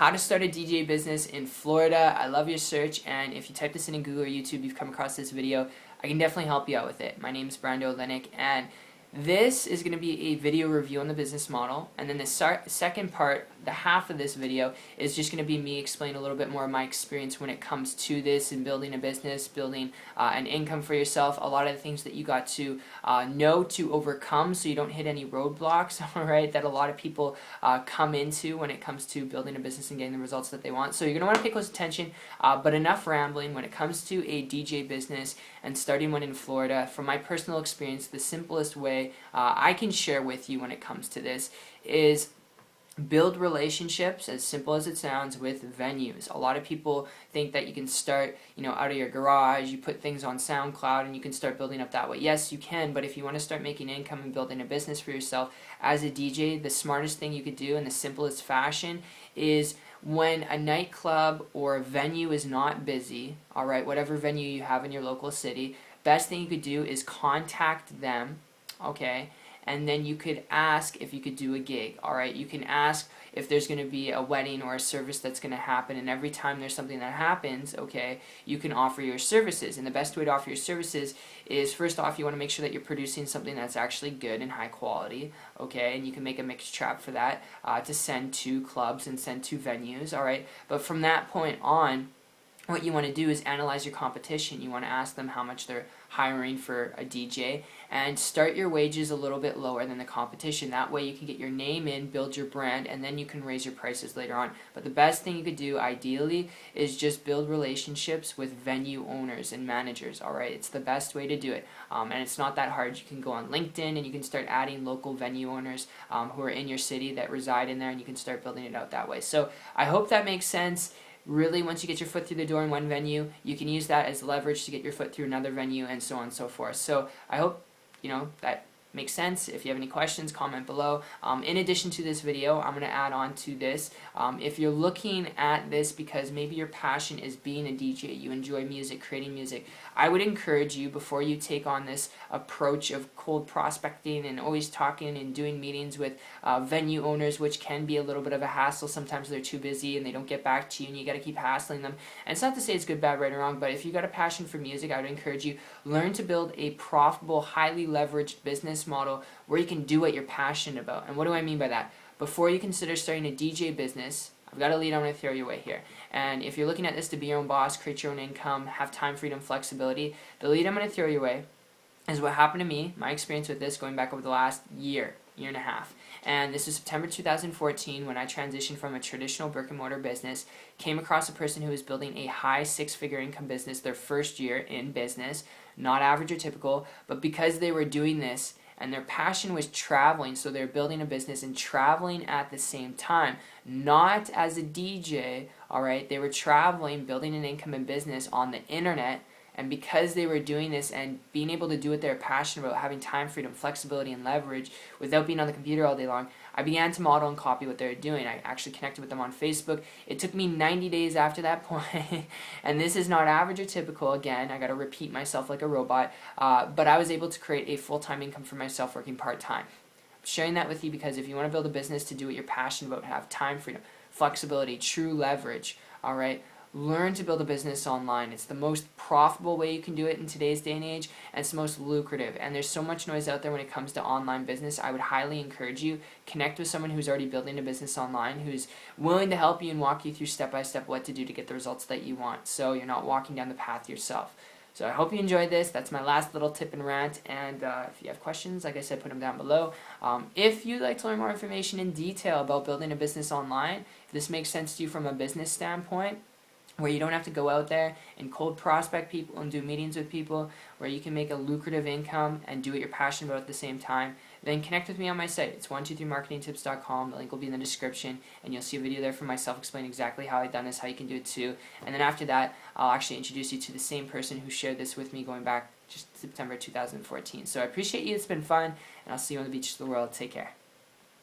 how to start a DJ business in Florida. I love your search, and if you type this in Google or YouTube, you've come across this video, I can definitely help you out with it. My name is Brando Linick, and this is going to be a video review on the business model, and then the second part, the half of this video, is just going to be me explaining a little bit more of my experience when it comes to this and building a business, building an income for yourself, a lot of the things that you got to know to overcome so you don't hit any roadblocks, alright, that a lot of people come into when it comes to building a business and getting the results that they want. So you're going to want to pay close attention, but enough rambling. When it comes to a DJ business and starting one in Florida, from my personal experience, the simplest way I can share with you when it comes to this is build relationships, as simple as it sounds, with venues. A lot of people think that you can start, out of your garage, you put things on SoundCloud and you can start building up that way. Yes, you can, but if you want to start making income and building a business for yourself as a DJ, the smartest thing you could do in the simplest fashion is when a nightclub or a venue is not busy, alright, whatever venue you have in your local city, best thing you could do is contact them, okay, and then you could ask if you could do a gig, alright? You can ask if there's going to be a wedding or a service that's going to happen, and every time there's something that happens, okay, you can offer your services. And the best way to offer your services is, first off, you want to make sure that you're producing something that's actually good and high quality, okay, and you can make a mixed trap for that to send to clubs and send to venues, alright? But from that point on, what you want to do is analyze your competition. You want to ask them how much they're hiring for a DJ and start your wages a little bit lower than the competition. That way you can get your name in, build your brand, and then you can raise your prices later on. But the best thing you could do ideally is just build relationships with venue owners and managers, alright? It's the best way to do it. And it's not that hard. You can go on LinkedIn and you can start adding local venue owners who are in your city that reside in there, and you can start building it out that way. So I hope that makes sense. Really, once you get your foot through the door in one venue, you can use that as leverage to get your foot through another venue, and so on and so forth. So I hope that makes sense. If you have any questions, comment below. In addition to this video, I'm going to add on to this. If you're looking at this because maybe your passion is being a DJ, you enjoy music, creating music, I would encourage you, before you take on this approach of cold prospecting and always talking and doing meetings with venue owners, which can be a little bit of a hassle. Sometimes they're too busy and they don't get back to you and you got to keep hassling them. And it's not to say it's good, bad, right, or wrong, but if you got a passion for music, I would encourage you, learn to build a profitable, highly leveraged business model where you can do what you're passionate about. And what do I mean by that? Before you consider starting a DJ business, I've got a lead I'm going to throw your way here. And if you're looking at this to be your own boss, create your own income, have time, freedom, flexibility, the lead I'm going to throw your way is what happened to me, my experience with this going back over the last year and a half. And this is September 2014 when I transitioned from a traditional brick and mortar business, came across a person who was building a high six-figure income business their first year in business, not average or typical, but because they were doing this and their passion was traveling, so they're building a business and traveling at the same time, not as a DJ, alright, they were traveling, building an income and business on the internet. And because they were doing this and being able to do what they're passionate about, having time, freedom, flexibility, and leverage without being on the computer all day long, I began to model and copy what they were doing. I actually connected with them on Facebook. It took me 90 days after that point, and this is not average or typical. Again, I got to repeat myself like a robot, but I was able to create a full-time income for myself working part-time. I'm sharing that with you because if you want to build a business to do what you're passionate about, have time, freedom, flexibility, true leverage, all right, learn to build a business online. It's the most profitable way you can do it in today's day and age, and it's the most lucrative. And there's so much noise out there when it comes to online business. I would highly encourage you, connect with someone who's already building a business online, who's willing to help you and walk you through step-by-step what to do to get the results that you want, so you're not walking down the path yourself. So I hope you enjoyed this. That's my last little tip and rant, and if you have questions, like I said, put them down below. If you'd like to learn more information in detail about building a business online, if this makes sense to you from a business standpoint, where you don't have to go out there and cold prospect people and do meetings with people, where you can make a lucrative income and do what you're passionate about at the same time, then connect with me on my site. It's 123marketingtips.com. The link will be in the description, and you'll see a video there from myself explaining exactly how I've done this, how you can do it too. And then after that, I'll actually introduce you to the same person who shared this with me going back just September 2014. So I appreciate you. It's been fun, and I'll see you on the beaches of the world. Take care.